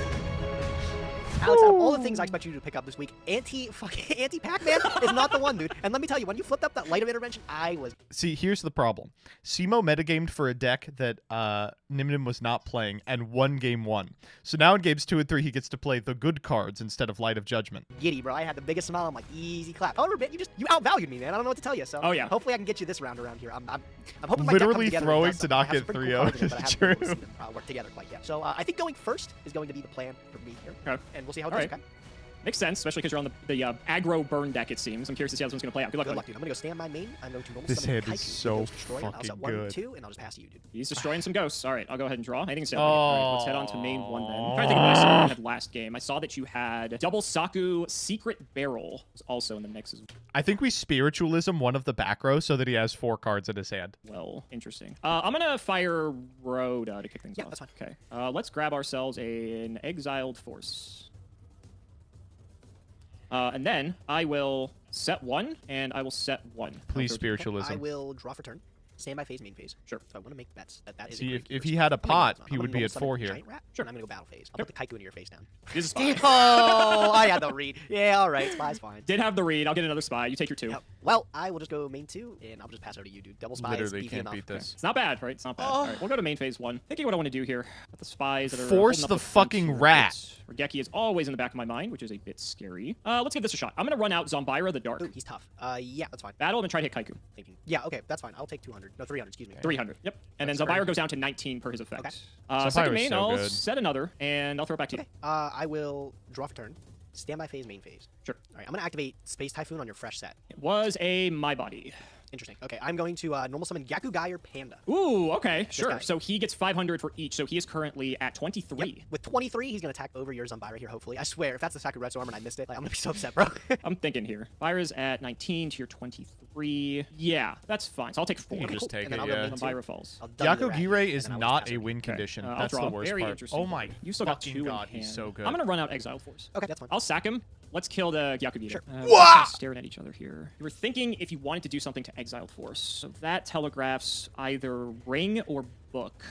Alex, out of all the things I expect you to pick up this week, anti-Pac-Man is not the one, dude. And let me tell you, when you flipped up that light of intervention, I was. See, here's the problem. Simo metagamed for a deck that Nimnim was not playing and won game 1. So now in games 2 and 3, he gets to play the good cards instead of Light of Judgment. Giddy, bro. I had the biggest smile. I'm like, easy clap. However, man, you outvalued me, man. I don't know what to tell you. So Oh, yeah. hopefully I can get you this round around here. I'm hoping my deck Literally comes together throwing and does to something. not I have get some pretty 3-0 cool cards in it, but I haven't been able to is see them, work together quite yet. So I think going first is going to be the plan for me here, Okay. and we'll see how it All goes. right. Okay. Makes sense, especially because you're on the aggro burn deck, it seems. I'm curious to see how this one's going to play out. Good luck, Good buddy. luck, dude. I'm gonna go stand my main. I'm going to normal This summon hand is Kaiku, so Ghost Destroyer. I'll set fucking 1, good. 2, and I'll just pass to you, dude. He's destroying some ghosts. All right, I'll go ahead and draw. Anything to say? All right, let's head on to main 1 then. I'm trying to think of what I saw you had last game. I saw that you had double Saku Secret Barrel was also in the mix as I think we spiritualism one of the back row so that he has 4 cards in his hand. well. Interesting. I'm going to fire Rhoda to kick things Yeah, off. that's fine. Okay. Let's grab ourselves an Exiled Force. And then I will set 1, and I will set 1. Please, Okay. spiritualism. I will draw for turn. Stand by phase, main phase. Sure. So I want to make bets that is. See, a if great he first. had a I'm gonna pot, go- he I'm would gonna be at summon 4 here. Giant rat. Sure. And I'm gonna go battle phase. I'll put the Kaiku into your face down. This is fine. Oh, I had the read. Yeah, all right. Spy's fine. Did have the read. I'll get another spy. You take your 2. Yep. Well, I will just go main 2, and I'll just pass over to you, dude. Double spies. Literally beefy can't enough. beat this. It's not bad, right? It's not bad. All right, we'll go to main phase 1. Thinking what I want to do here. Got the spies that are Force holding up the fucking frontier rat. bit. Raigeki is always in the back of my mind, which is a bit scary. Let's give this a shot. I'm gonna run out Zombira the Dark. Ooh, he's tough. Yeah, that's fine. Battle and try to hit Kaiku. Thinking. Yeah, okay, that's fine. I'll take 200. No, 300. Excuse me. 300. Yep. And then That's Zombira fair. goes down to 19 per his effect. Okay. Second Zombira's main, so I'll good. set another, and I'll throw it back to you. Okay. I will draw for turn. Stand by phase, main phase. Sure. All right, I'm gonna activate Space Typhoon on your fresh set. It was a My Body. Interesting. Okay, I'm going to normal summon Gyaku Gaier Panda. Ooh, okay, sure. guy. So he gets 500 for each, so he is currently at 23. Yep. With 23, he's gonna attack over your Zombira here. Hopefully, I swear. If that's the Sakuretsu armor and I missed it, like, I'm gonna be so upset, bro. I'm thinking here. Vira's at 19 to your 23. Yeah, that's fine. So I'll take 4. You just take And then it, I'll go yeah. main two. Zombira falls. I'll dumb the Yako rat Gire here, is and I will not pass a over. win condition. I'll That's the draw. worst Very part. interesting. Oh my You still got fucking 2 god, in hand. he's so good. I'm gonna run out Exile Force. Okay, that's fine. I'll sack him. Let's kill the Gyakugita. Sure. We're just kinda staring at each other here. You were thinking if you wanted to do something to Exile Force. So that telegraphs either Ring or Book.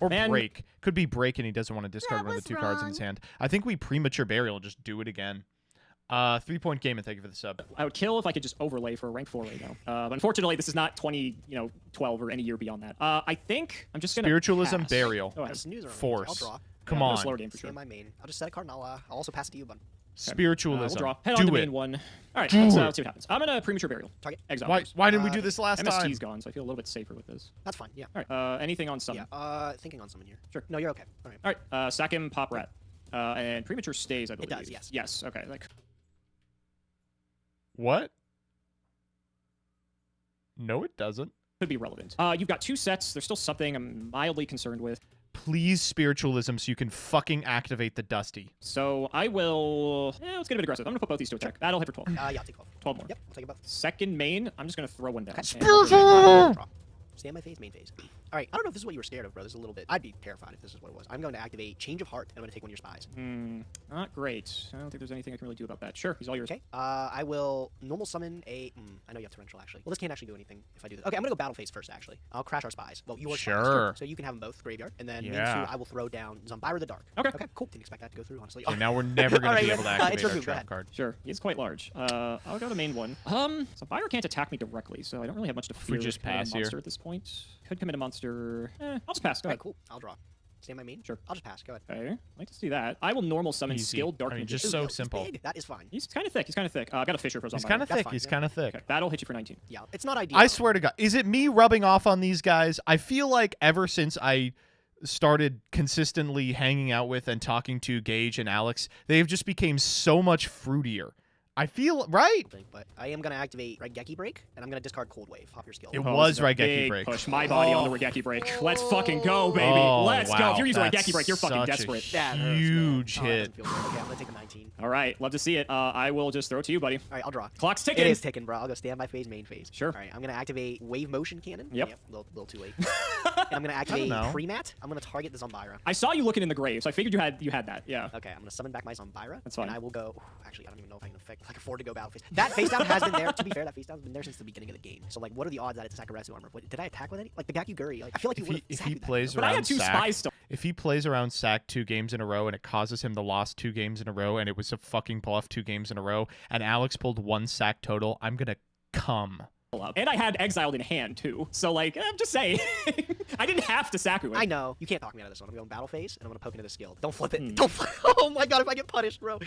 Or Man. break. Could be break and he doesn't want to discard That one of was the 2 cards in his wrong. hand. I think we premature burial. Just do it again. 3-point game, and thank you for the sub. I would kill if I could just overlay for a rank 4 right now. But unfortunately, this is not 2012 or any year beyond that. I think I'm just gonna Spiritualism, pass. burial. Go ahead. That's news around. Force. I'll draw. Come Yeah, on. slower game for Stay sure. in my main. I'll just set a card and I'll also pass it to you, bud. Spiritualism. We'll draw. Head on Do to it. main 1. All right, Do let's it. see what happens. I'm gonna premature burial. Target. Exile. first. Why didn't we do this last time? MST's gone, so I feel a little bit safer with this. That's fine. Yeah. All right. Anything on summon? Yeah. Thinking on someone here. Sure. No, you're okay. All right. All right. Sack him, pop rat. And premature stays, I believe. does, yes. Yes. Okay. Like. What? No, it doesn't. Could be relevant. You've got 2 sets. There's still something I'm mildly concerned with. Please spiritualism so you can fucking activate the Dusty. So I will. Let's get a bit aggressive. I'm gonna put both these to attack. That'll hit for 12. Yeah, I'll take 12. 12 more. Yep, I'll take it both. Second main, I'm just gonna throw one down. Okay. And- Draw. Stay on my phase, main phase. All right, I don't know if this is what you were scared of, bro. This is a little bit. I'd be terrified if this is what it was. I'm going to activate Change of Heart, and I'm going to take one of your spies. Not great. I don't think there's anything I can really do about that. Sure, he's all yours. Okay. I will normal summon a. I know you have torrential actually. Well, this can't actually do anything if I do this. Okay, I'm gonna go battle phase first actually. I'll crash our spies. Well, yours. Spies, Sure. so you can have them both graveyard, and then main Yeah. 2 I will throw down Zombira the Dark. Okay. Okay. Cool. Didn't expect that to go through honestly. So now we're never going All to be right, able to it's activate your our move, go trap ahead. card. Sure, he's quite large. I'll go to main 1. So Byra can't attack me directly, so I don't really have much to fear. We just with committing a pass here. monster at this point. Could commit a monster. I'll just pass. Go All right, ahead. cool. I'll draw. Stay on my main. Sure. I'll just pass. Go ahead. Okay, I'd like to see that. I will normal summon Easy. Skilled Dark I mean, Magician. just so He's simple. big. That is fine. He's kind of thick. He's kind of thick. I've got a Fisher for He's Zombie. kind of That's thick. fine, He's yeah. kind of thick. Okay, that'll hit you for 19. Yeah, it's not ideal. I swear to God, is it me rubbing off on these guys? I feel like ever since I started consistently hanging out with and talking to Gage and Alex, they've just became so much fruitier. I feel right. But I am gonna activate Raigeki Break, and I'm gonna discard Cold Wave. Pop your skill. It Oh, was this is a Raigeki big Break. Push my body on the Raigeki Break. Let's fucking go, baby. Oh, Let's go. wow. If you're using That's Raigeki Break, you're fucking such a desperate. That hurts, man. huge Oh, that hit. doesn't feel good. Okay, I'm gonna take a 19. All right, love to see it. I will just throw it to you, buddy. All right, I'll draw. Clock's It ticking. is ticking, bro. I'll go stand by phase, main phase. Sure. All right, I'm gonna activate Wave Motion Cannon. Yep. Little too late. And I'm gonna activate know. Pre-Mat. I'm gonna target the Zombira. I saw you looking in the grave, so I figured you had that. Yeah. Okay, I'm gonna summon back my Zombira. That's fine. And I will go. Actually, I don't even know if I can affect. If I can afford to go battle phase. That face down has been there. To be fair, that face down's been there since the beginning of the game. So like, what are the odds that it's Sakurasu armor? What, did I attack with any? Like the Gakuguri? Like I feel like If he plays But I around had 2 Sack, spies still. if he plays around Sack 2 games in a row and it causes him to lose 2 games in a row and it was a fucking bluff 2 games in a row and Alex pulled 1 Sack total, I'm gonna come. Up. And I had exiled in hand too. So like, I'm just saying, I didn't have to Saku it. I know. You can't talk me out of this one. I'm going battle phase, and I'm gonna poke into the skill. Don't flip it. Hmm. Don't flip. Oh my god, if I get punished, bro.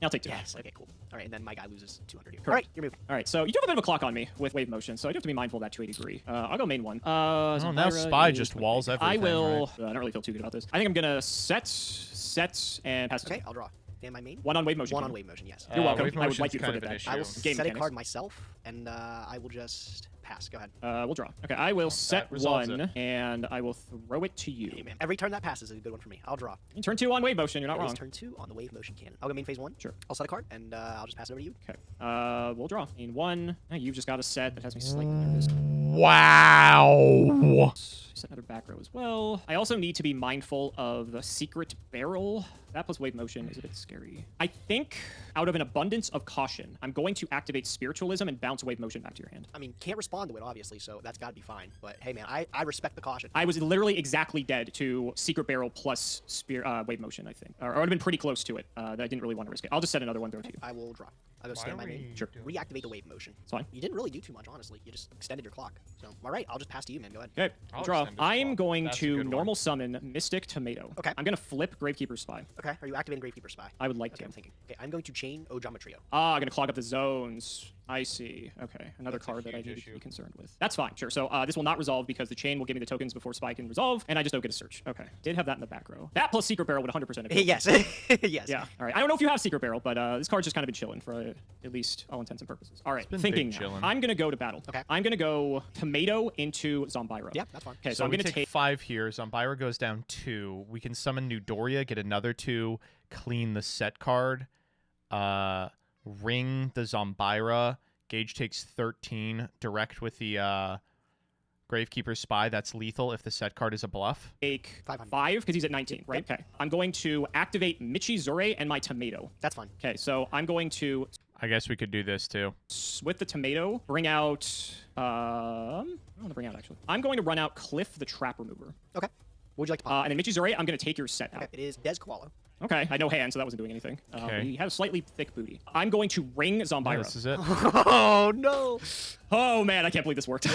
I'll take 2. Yes. Okay, cool. All right, and then my guy loses 200 here. Correct. All right, your move. All right, so you do have a bit of a clock on me with wave motion, so I do have to be mindful of that 280 degree. I'll go main 1. Oh, now Zombira Spy is just 20. walls everything. I will. right? I don't really feel too good about this. I think I'm gonna set, and pass. Okay, I'll draw. Stand my main. 1 on wave motion. One on wave motion. Yes. You're welcome. Wave I would like motion's you to kind forget of an that. issue. I will Game set a mechanics. card myself, and I will just pass. Go ahead. We'll draw. Okay, I will set resolves 1, it. and I will throw it to you. Hey, man. Every turn that passes is a good one for me. I'll draw. Turn 2 on wave motion. You're not It is wrong. turn 2 on the wave motion cannon. I'll go main phase 1. Sure. I'll set a card, and I'll just pass it over to you. Okay. We'll draw. In 1. You've just got a set that has me slightly nervous. Wow. Set another back row as well. I also need to be mindful of the secret barrel. That plus wave motion is a bit scary. I think, out of an abundance of caution, I'm going to activate spiritualism and bounce wave motion back to your hand. I mean, can't respond to it, obviously, so that's got to be fine. But hey, man, I respect the caution. I was literally exactly dead to secret barrel plus wave motion, I think. Or I would have been pretty close to it. That I didn't really want to risk it. I'll just set another one, throw it to you. I will draw. I'll go Why stand are my main. we Sure. doing Reactivate the wave motion. It's fine. You didn't really do too much, honestly. You just extended your clock. So, all right, I'll just pass to you, man. Go ahead. Okay, I'll draw. extend this I'm clock. going That's a to good one. normal summon Mystic Tomato. Okay. I'm going to flip Gravekeeper Spy. Okay, are you activating Gravekeeper Spy? I would like Okay, to. I'm thinking. Okay, I'm going to chain Ojamatrio. Ah, I'm going to clog up the zones. I see. Okay, another That's a card that I huge need to issue. be concerned with. That's fine, sure. So this will not resolve because the chain will give me the tokens before Spy can resolve, and I just don't get a search. Okay, did have that in the back row. That plus Secret Barrel would 100% have killed. Yes. Yes. Yeah, all right. I don't know if you have Secret Barrel, but this card's just kind of been chilling for at least all intents and purposes. All right, been thinking big now. chillin'. I'm going to go to battle. Okay. I'm going to go Tomato into Zombira. Yeah, that's fine. Okay, so So I'm we going to take take... 5 here. Zombira goes down 2. We can summon Newdoria, get another 2, clean the set card, ring the Zombira. Gage takes 13. Direct with the Gravekeeper Spy. That's lethal if the set card is a bluff. Take 500. 5 because he's at 19, right? Okay. I'm going to activate Michizure and my Tomato. That's fine. Okay, so I'm going to, I guess we could do this too. with the Tomato, bring out... I don't want to bring out, actually. I'm going to run out Cliff the Trap Remover. Okay. Would you like to pop? And then Michizuri, I'm going to take your set out. Okay, it is Des Koala. Okay, I had no hand, so that wasn't doing anything. Okay. He had a slightly thick booty. I'm going to ring Zombira. This is it. Oh, no. Oh, man, I can't believe this worked.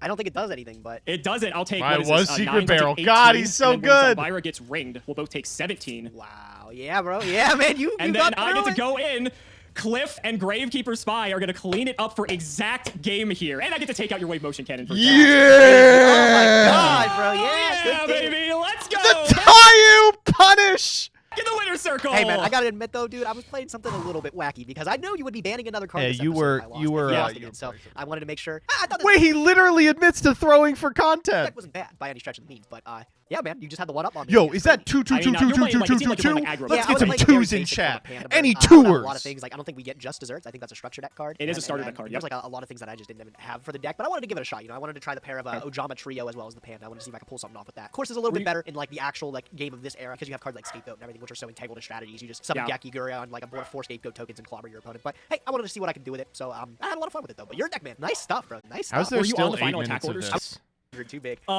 I don't think it does anything, but... It doesn't. I'll take, Mine what is was this? Secret 9 times Barrel. 18, God, he's so and then good. When Zombira gets ringed, we'll both take 17. Wow. Yeah, bro. Yeah, man. You And got then I get through to it. go in. Cliff and Gravekeeper Spy are going to clean it up for exact game here. And I get to take out your wave motion cannon for Yeah! Oh, my God, bro. Yeah, Yeah, good thing. baby. Let's go. The Tayu punish! Get the winner circle. Hey, man, I gotta admit, though, dude, I was playing something a little bit wacky because I knew you would be banning another card. Yeah, this you episode were- if I lost. you were, If you uh, lost you again, were so crazy. I wanted to make sure. I thought Wait, he literally admits to throwing for that content. wasn't bad by any stretch of the means, but yeah, man, you just had the one up on me. Yo, You're is that crazy. 2 2 I 2 mean, 2 you're 2 playing, 2 like, 2 it seemed 2 like you're 2? playing aggro. Let's Yeah, I get was some playing very twos in basic from chat. a panda, but, Any I don't have a lot of tours? things. Like I don't think we get just desserts. I think that's a structure deck card. It is a And- starter and deck card, There's like a lot of things that I just didn't even have for the deck, but I wanted to give it a shot. You know, I wanted to try the pair of Ojama Trio as well as the panda. I wanted to see if I could pull something off with that. Of course, it's a little bit better in like the actual like game of this era because you have cards like Scapegoat and everything, which are so integral to strategies. You just summon Yeah. Gakiguri on like a board of 4 Scapegoat tokens and clobber your opponent. But hey, I wanted to see what I could do with it, so I had a lot of fun with it though. But your deck, man, nice stuff, bro. Nice stuff. How's there Were you on still the 8 final minutes attack of orders? this? You're too big.